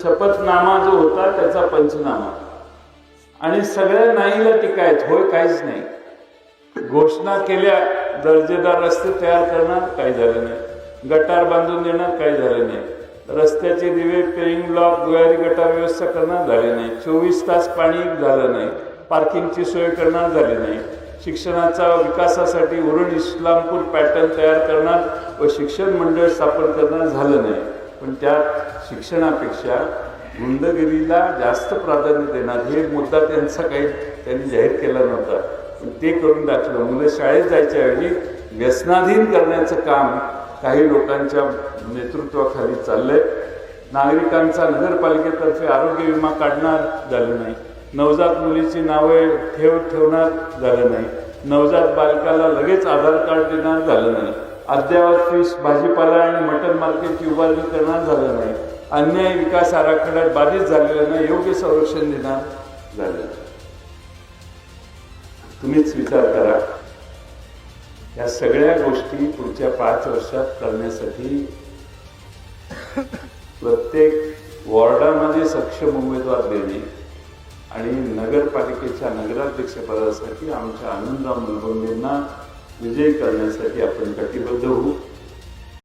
शपथनामा जो होता त्याचा पंचनामा आणि सगळ्या नाहीला टीका आहेत, होय काहीच नाही. घोषणा केल्या दर्जेदार रस्ते तयार करणार, काही झालं नाही. गटार बांधून देणार, काही झालं नाही. रस्त्याचे दिवे, पेइंग ब्लॉक, दुहेरी गटार व्यवस्था करणार, झाले नाही. 24 तास पाणी, झालं नाही. पार्किंगची सोय करणार, झाली नाही. शिक्षणाचा विकासासाठी उरण इस्लामपूर पॅटर्न तयार करणार व शिक्षण मंडळ स्थापन करणार, झालं नाही. पण त्यात शिक्षणापेक्षा गुंडगिरीला जास्त प्राधान्य देणार हे मुद्दा त्यांचा काही त्यांनी जाहीर केला नव्हता, पण ते करून दाखवलं. मुलं शाळेत जायच्या ऐवजी व्यसनाधीन करण्याचं काम काही लोकांच्या नेतृत्वाखाली चाललंय. नागरिकांचा नगरपालिकेतर्फे आरोग्य विमा काढणार, झालं नाही. नवजात मुलीची नावे ठेवणार, झालं नाही. नवजात बालकाला लगेच आधार कार्ड देणार, झालं नाही. अद्ययावत फिश, भाजीपाला आणि मटन मार्केटची उभारणी करणार, झालं नाही. अन्याय विकास आराखड्यात बाधित झालेला नाही, योग्य संरक्षण देणार, झालं नाही. तुम्हीच विचार करा, या सगळ्या गोष्टी पुढच्या 5 वर्षात करण्यासाठी प्रत्येक वॉर्डामध्ये सक्षम उमेदवार देणे आणि नगरपालिकेच्या नगराध्यक्षपदासाठी आमच्या आनंदराव मुलगुंडेंना विजयी करण्यासाठी आपण कटिबद्ध होऊ.